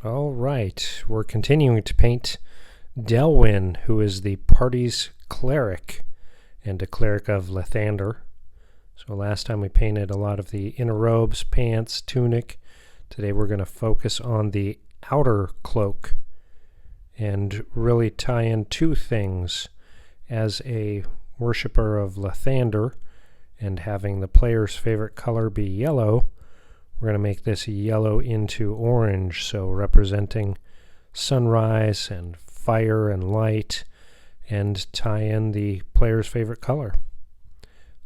All right, we're continuing to paint Delwyn, who is the party's cleric and a cleric of Lathandar. So last time we painted a lot of the inner robes, pants, tunic. Today we're going to focus on the outer cloak and really tie in two things. As a worshipper of Lathandar and having the player's favorite color be yellow, we're going to make this yellow into orange, so representing sunrise and fire and light, and tie in the player's favorite color.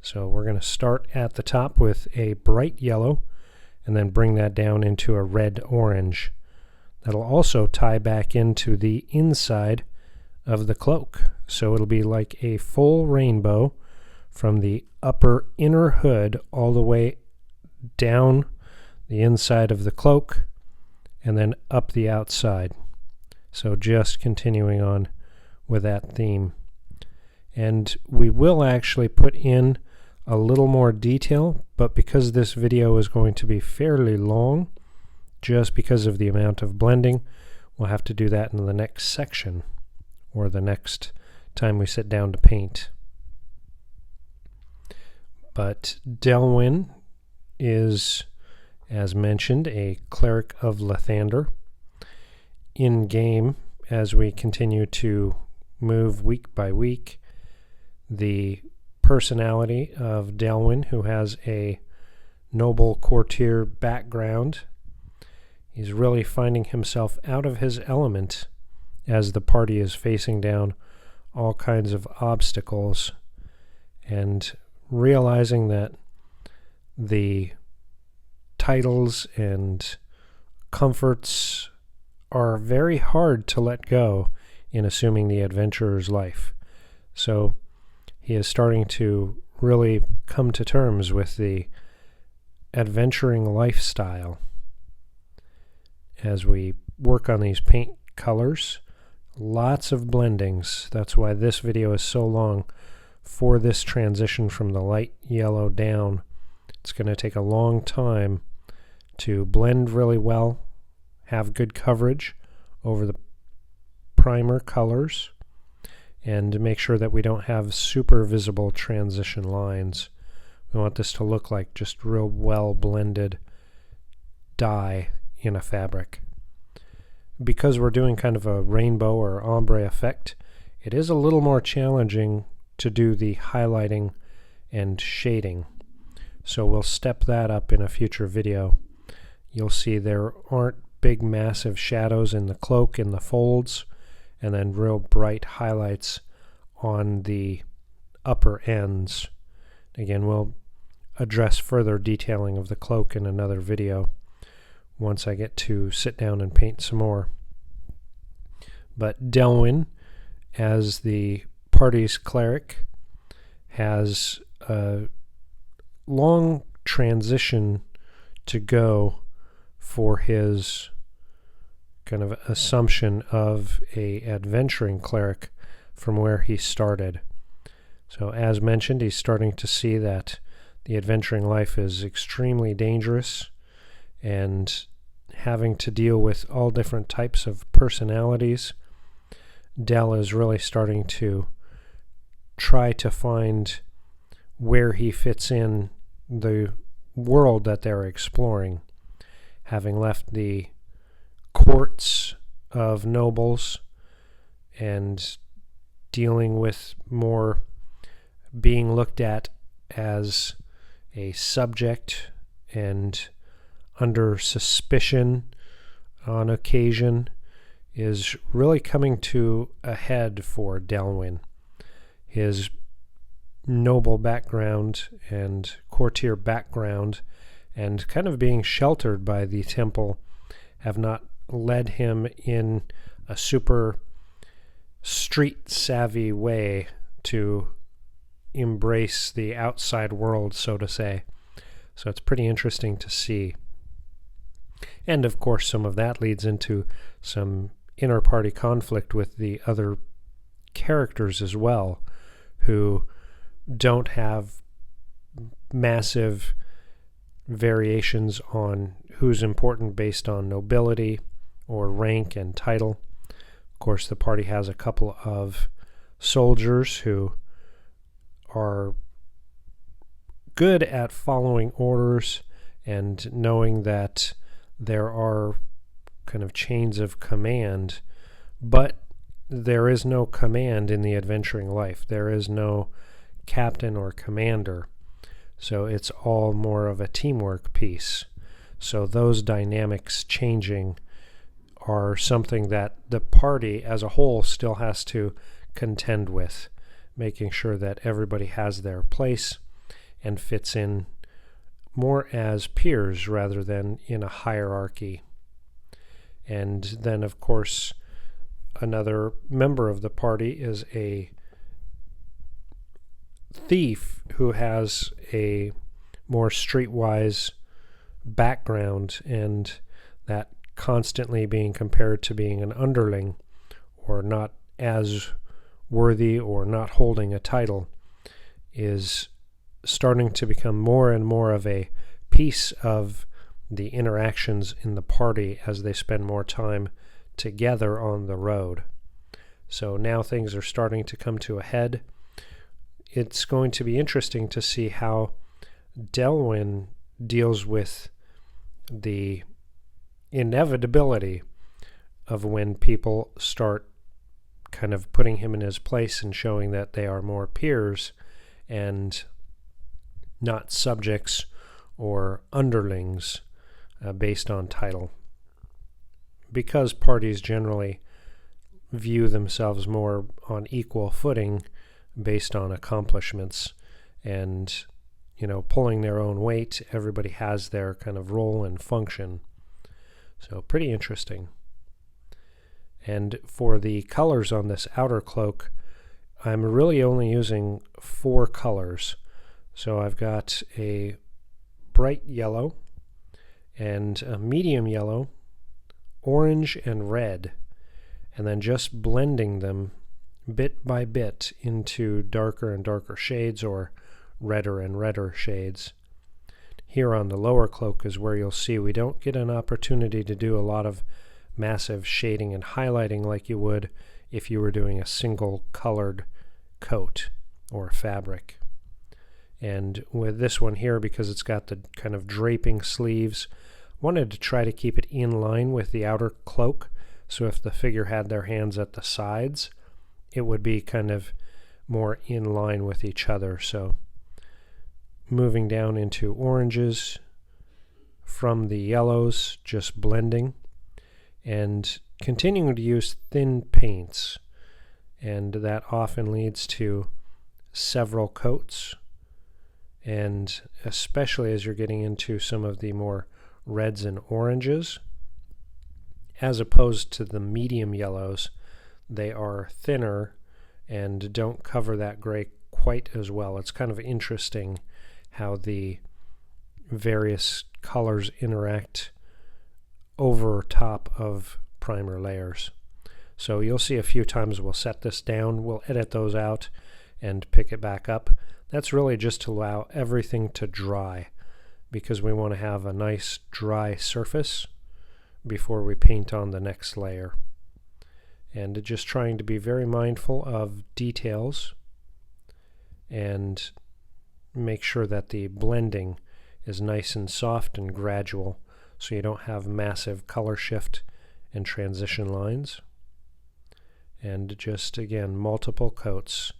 So we're going to start at the top with a bright yellow and then bring that down into a red-orange. That'll also tie back into the inside of the cloak, so it'll be like a full rainbow from the upper inner hood all the way down the inside of the cloak and then up the outside. So just continuing on with that theme. And we will actually put in a little more detail, but because this video is going to be fairly long, just because of the amount of blending, we'll have to do that in the next section or the next time we sit down to paint. But Delwyn is, as mentioned, a cleric of Lathandar. In game, as we continue to move week by week, the personality of Delwyn, who has a noble courtier background, he's really finding himself out of his element as the party is facing down all kinds of obstacles and realizing that the titles and comforts are very hard to let go in assuming the adventurer's life. So he is starting to really come to terms with the adventuring lifestyle. As we work on these paint colors, lots of blendings. That's why this video is so long for this transition from the light yellow down. It's going to take a long time to blend really well, have good coverage over the primer colors, and make sure that we don't have super visible transition lines. We want this to look like just real well blended dye in a fabric. Because we're doing kind of a rainbow or ombre effect, it is a little more challenging to do the highlighting and shading. So we'll step that up in a future video. You'll see there aren't big massive shadows in the cloak and the folds, and then real bright highlights on the upper ends. Again, we'll address further detailing of the cloak in another video once I get to sit down and paint some more. But Delwyn, as the party's cleric, has a long transition to go for his kind of assumption of a adventuring cleric from where he started. So as mentioned, he's starting to see that the adventuring life is extremely dangerous, and having to deal with all different types of personalities, Dell is really starting to try to find where he fits in the world that they're exploring. Having left the courts of nobles and dealing with more being looked at as a subject and under suspicion on occasion, is really coming to a head for Delwyn. His noble background and courtier background and kind of being sheltered by the temple have not led him in a super street savvy way to embrace the outside world, so to say. So it's pretty interesting to see. And of course some of that leads into some inner party conflict with the other characters as well, who don't have massive variations on who's important based on nobility or rank and title. Of course, the party has a couple of soldiers who are good at following orders and knowing that there are kind of chains of command, but there is no command in the adventuring life. There is no captain or commander. So it's all more of a teamwork piece. So those dynamics changing are something that the party as a whole still has to contend with, making sure that everybody has their place and fits in more as peers rather than in a hierarchy. And then, of course, another member of the party is a thief who has a more streetwise background, and that constantly being compared to being an underling or not as worthy or not holding a title is starting to become more and more of a piece of the interactions in the party as they spend more time together on the road. So now things are starting to come to a head. It's going to be interesting to see how Dell deals with the inevitability of when people start kind of putting him in his place and showing that they are more peers and not subjects or underlings based on title. Because parties generally view themselves more on equal footing based on accomplishments and, pulling their own weight, everybody has their kind of role and function. So pretty interesting. And for the colors on this outer cloak, I'm really only using 4 colors. So I've got a bright yellow and a medium yellow, orange and red, and then just blending them bit by bit into darker and darker shades or redder and redder shades. Here on the lower cloak is where you'll see we don't get an opportunity to do a lot of massive shading and highlighting like you would if you were doing a single colored coat or fabric. And with this one here, because it's got the kind of draping sleeves, wanted to try to keep it in line with the outer cloak, so if the figure had their hands at the sides, it would be kind of more in line with each other. So moving down into oranges from the yellows, just blending, and continuing to use thin paints, and that often leads to several coats, and especially as you're getting into some of the more reds and oranges, as opposed to the medium yellows, they are thinner and don't cover that gray quite as well. It's kind of interesting how the various colors interact over top of primer layers. So you'll see a few times we'll set this down, we'll edit those out and pick it back up. That's really just to allow everything to dry, because we want to have a nice dry surface before we paint on the next layer. And just trying to be very mindful of details and make sure that the blending is nice and soft and gradual, so you don't have massive color shift and transition lines. And just again, multiple coats.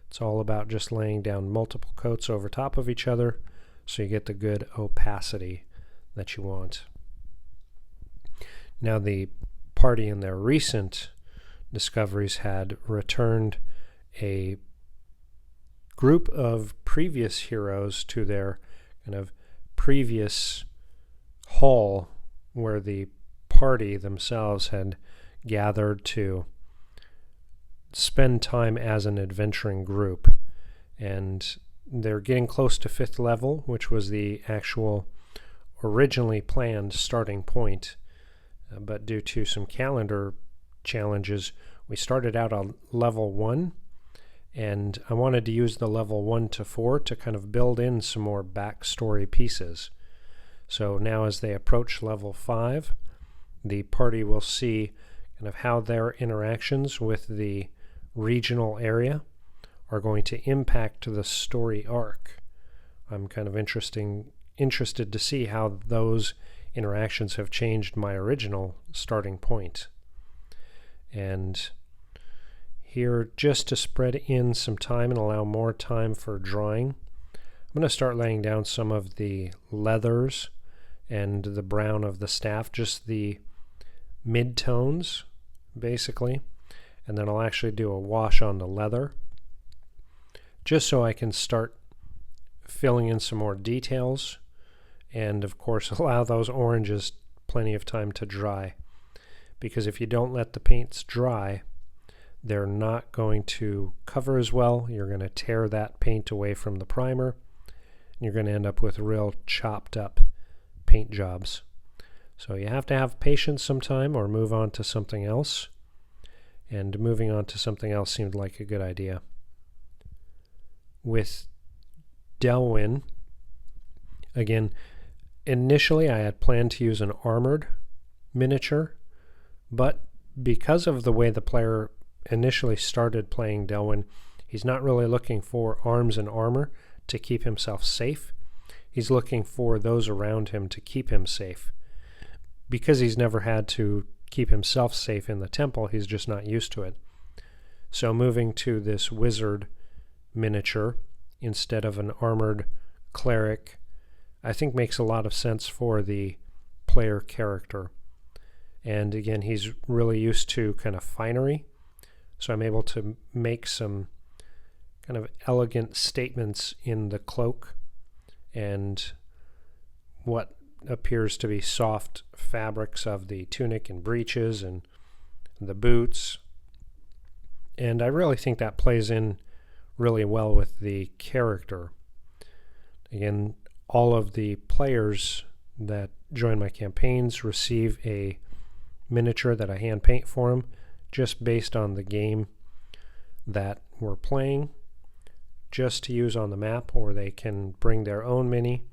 It's all about just laying down multiple coats over top of each other so you get the good opacity that you want. Now, the party in their recent discoveries had returned a group of previous heroes to their kind of previous hall where the party themselves had gathered to spend time as an adventuring group. And they're getting close to 5th level, which was the actual originally planned starting point. But due to some calendar challenges, we started out on level 1, and I wanted to use the level 1 to 4 to kind of build in some more backstory pieces. So now as they approach level 5, the party will see kind of how their interactions with the regional area are going to impact the story arc. I'm kind of interested to see how those interactions have changed my original starting point. And here, just to spread in some time and allow more time for drawing, I'm going to start laying down some of the leathers and the brown of the staff, just the mid-tones, basically. And then I'll actually do a wash on the leather, just so I can start filling in some more details, and of course allow those oranges plenty of time to dry. Because if you don't let the paints dry, they're not going to cover as well. You're going to tear that paint away from the primer, and you're going to end up with real chopped up paint jobs. So you have to have patience sometime or move on to something else. And moving on to something else seemed like a good idea. With Delwyn, again, initially I had planned to use an armored miniature, but because of the way the player initially started playing Delwyn, he's not really looking for arms and armor to keep himself safe. He's looking for those around him to keep him safe. Because he's never had to keep himself safe in the temple, he's just not used to it. So moving to this wizard miniature instead of an armored cleric, I think makes a lot of sense for the player character. And again, he's really used to kind of finery, so I'm able to make some kind of elegant statements in the cloak and what appears to be soft fabrics of the tunic and breeches and the boots. And I really think that plays in really well with the character. Again, all of the players that join my campaigns receive a miniature that I hand paint for them, just based on the game that we're playing, just to use on the map, or they can bring their own mini,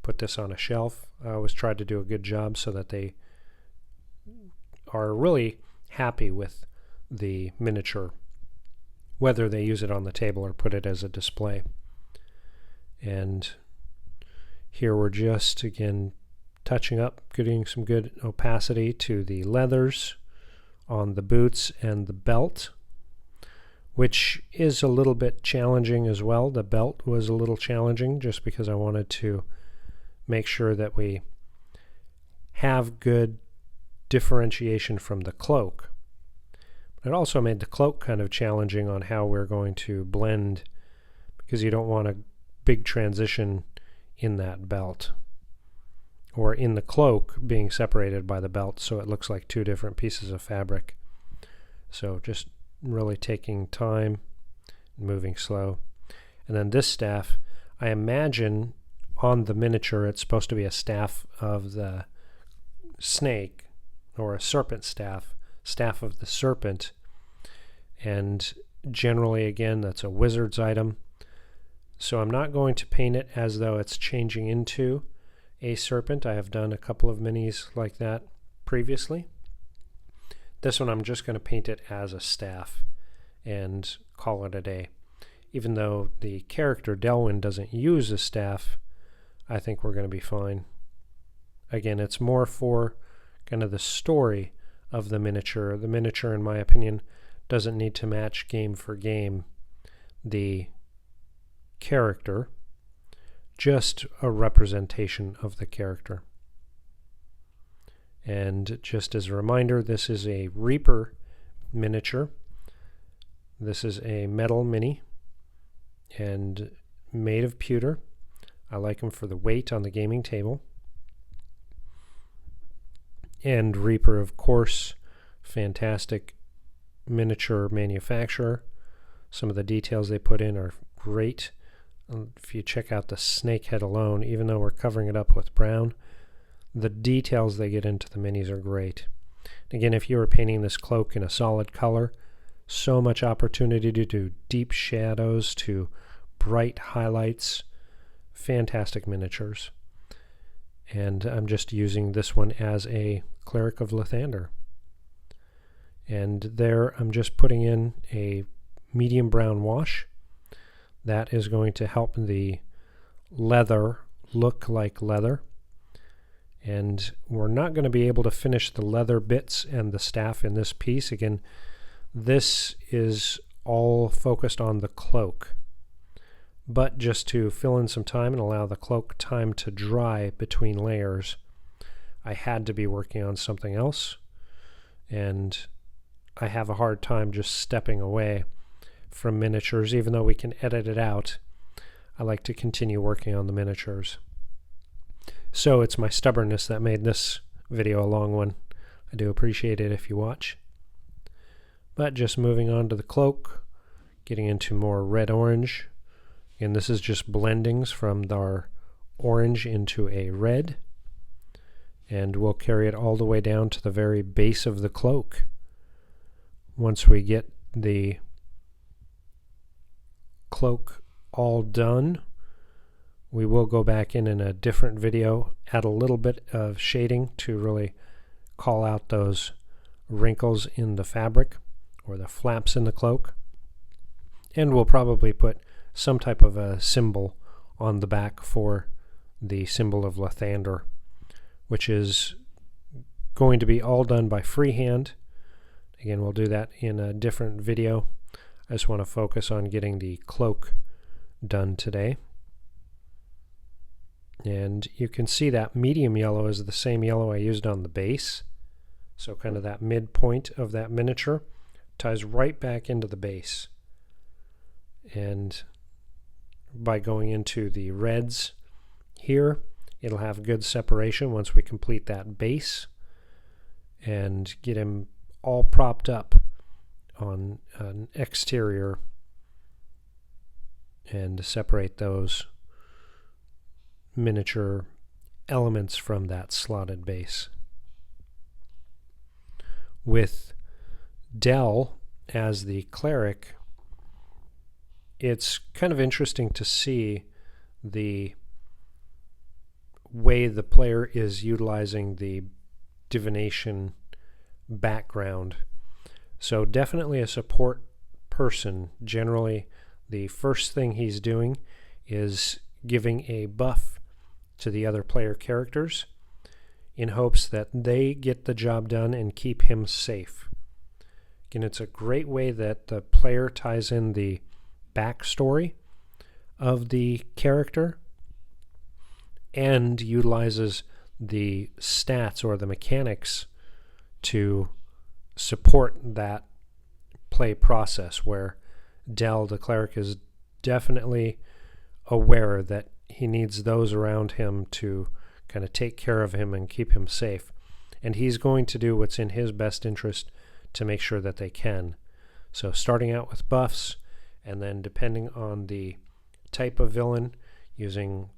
put this on a shelf. I always try to do a good job so that they are really happy with the miniature, whether they use it on the table or put it as a display. And here we're just, again, touching up, getting some good opacity to the leathers on the boots and the belt, which is a little bit challenging as well. The belt was a little challenging just because I wanted to make sure that we have good differentiation from the cloak. It also made the cloak kind of challenging on how we're going to blend, because you don't want a big transition in that belt, or in the cloak being separated by the belt, so it looks like two different pieces of fabric. So just really taking time, moving slow. And then this staff, I imagine on the miniature it's supposed to be a staff of the snake, or a serpent staff of the serpent. And generally, again, that's a wizard's item. So I'm not going to paint it as though it's changing into a serpent. I have done a couple of minis like that previously. This one I'm just going to paint it as a staff and call it a day. Even though the character Delwyn doesn't use a staff, I think we're going to be fine. Again, it's more for kind of the story of the miniature. The miniature, in my opinion, doesn't need to match game for game the character, just a representation of the character. And just as a reminder, this is a Reaper miniature. This is a metal mini and made of pewter. I like them for the weight on the gaming table. And Reaper, of course, fantastic miniature manufacturer. Some of the details they put in are great. If you check out the snake head alone, even though we're covering it up with brown, the details they get into the minis are great. Again, if you were painting this cloak in a solid color, so much opportunity to do deep shadows to bright highlights. Fantastic miniatures. and I'm just using this one as a Cleric of Lathandar. And there I'm just putting in a medium brown wash. That is going to help the leather look like leather. And we're not going to be able to finish the leather bits and the staff in this piece. Again, this is all focused on the cloak. But just to fill in some time and allow the cloak time to dry between layers, I had to be working on something else. And I have a hard time just stepping away from miniatures. Even though we can edit it out, I like to continue working on the miniatures. So it's my stubbornness that made this video a long one. I do appreciate it if you watch. But just moving on to the cloak, getting into more red-orange. And this is just blendings from our orange into a red. And we'll carry it all the way down to the very base of the cloak. Once we get the cloak all done, we will go back in a different video, add a little bit of shading to really call out those wrinkles in the fabric or the flaps in the cloak. And we'll probably put some type of a symbol on the back for the symbol of Lathandar, which is going to be all done by freehand. Again, we'll do that in a different video. I just want to focus on getting the cloak done today. And you can see that medium yellow is the same yellow I used on the base. So kind of that midpoint of that miniature ties right back into the base. And by going into the reds here, it'll have good separation once we complete that base and get him all propped up on an exterior and separate those miniature elements from that slotted base. With Dell as the cleric, it's kind of interesting to see the way the player is utilizing the divination background. So definitely a support person. Generally, the first thing he's doing is giving a buff to the other player characters in hopes that they get the job done and keep him safe. Again, it's a great way that the player ties in the backstory of the character and utilizes the stats or the mechanics to support that play process, where Dell, the cleric, is definitely aware that he needs those around him to kind of take care of him and keep him safe. And he's going to do what's in his best interest to make sure that they can. So starting out with buffs, and then depending on the type of villain, using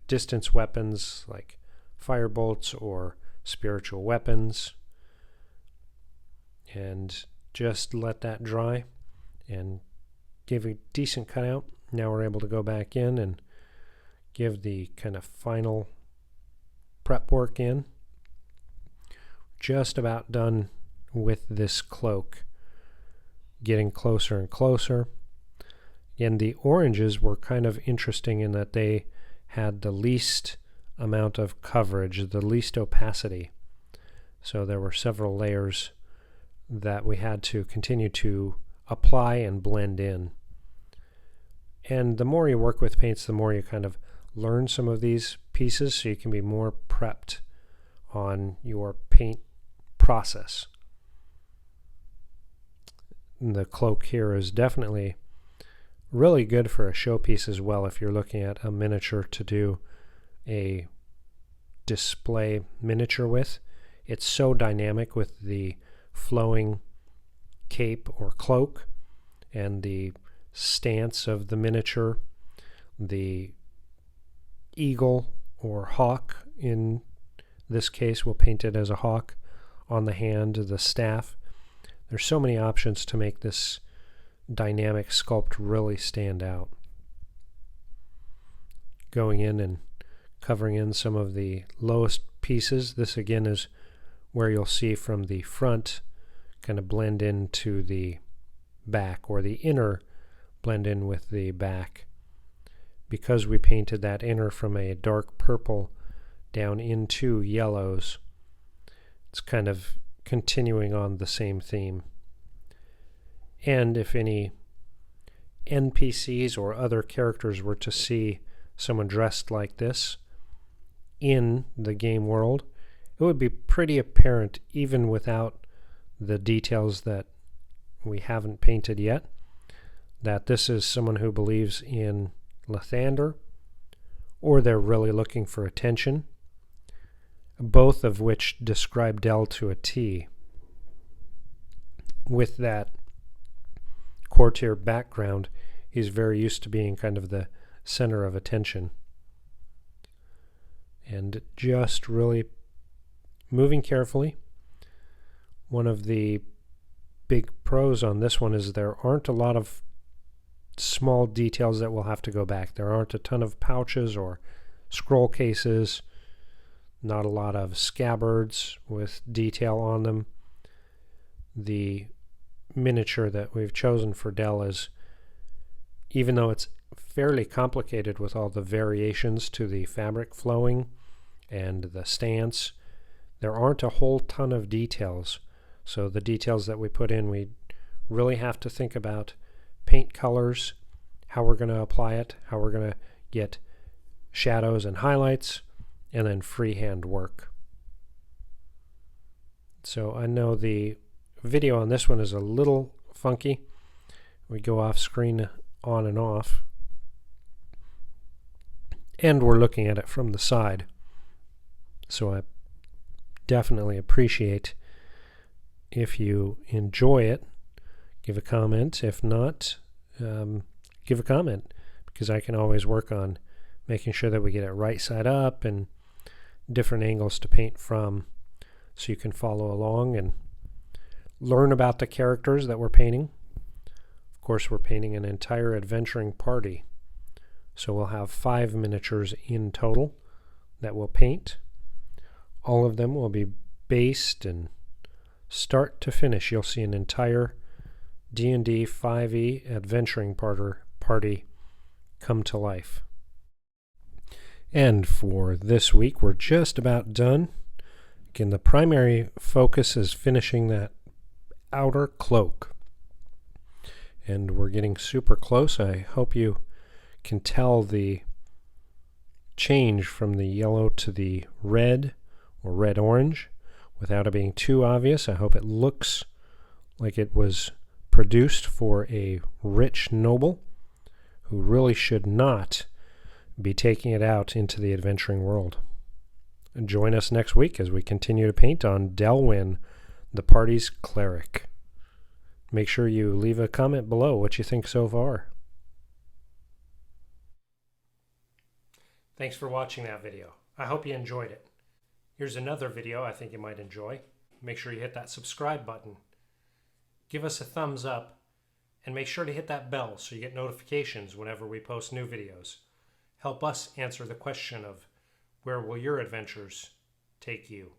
distance weapons like firebolts or spiritual weapons. And just let that dry and give a decent cutout. Now we're able to go back in and give the kind of final prep work in. Just about done with this cloak. Getting closer and closer. And the oranges were kind of interesting in that they had the least amount of coverage, the least opacity. So there were several layers that we had to continue to apply and blend in. And the more you work with paints, the more you kind of learn some of these pieces, so you can be more prepped on your paint process. And the cloak here is definitely really good for a showpiece as well if you're looking at a miniature to do a display miniature with. It's so dynamic with the flowing cape or cloak and the stance of the miniature, the eagle or hawk, in this case we'll paint it as a hawk, on the hand, the staff. There's so many options to make this dynamic sculpt really stand out. Going in and covering in some of the lowest pieces. This again is where you'll see from the front kind of blend into the back, or the inner blend in with the back. Because we painted that inner from a dark purple down into yellows, it's kind of continuing on the same theme. And if any NPCs or other characters were to see someone dressed like this in the game world, it would be pretty apparent, even without the details that we haven't painted yet, that this is someone who believes in Lathandar, or they're really looking for attention, both of which describe Dell to a T. With that courtier background, he's very used to being kind of the center of attention. And just really moving carefully. One of the big pros on this one is there aren't a lot of small details that we'll have to go back. There aren't a ton of pouches or scroll cases, not a lot of scabbards with detail on them. The miniature that we've chosen for Dell is, even though it's fairly complicated with all the variations to the fabric flowing and the stance, there aren't a whole ton of details. So the details that we put in, we really have to think about paint colors, how we're going to apply it, how we're going to get shadows and highlights, and then freehand work. So I know the video on this one is a little funky. We go off screen on and off, and we're looking at it from the side. So I definitely appreciate if you enjoy it, give a comment. If not, give a comment, because I can always work on making sure that we get it right side up and different angles to paint from, so you can follow along and learn about the characters that we're painting. Of course, we're painting an entire adventuring party, so we'll have 5 miniatures in total that we'll paint. All of them will be based, and start to finish you'll see an entire D&D 5e adventuring party come to life. And for this week, we're just about done. Again, the primary focus is finishing that outer cloak, and we're getting super close. I hope you can tell the change from the yellow to the red or red-orange without it being too obvious. I hope it looks like it was produced for a rich noble who really should not be taking it out into the adventuring world. And join us next week as we continue to paint on Dell, the party's cleric. Make sure you leave a comment below what you think so far. Thanks for watching that video. I hope you enjoyed it. Here's another video I think you might enjoy. Make sure you hit that subscribe button. Give us a thumbs up, and make sure to hit that bell so you get notifications whenever we post new videos. Help us answer the question of, where will your adventures take you?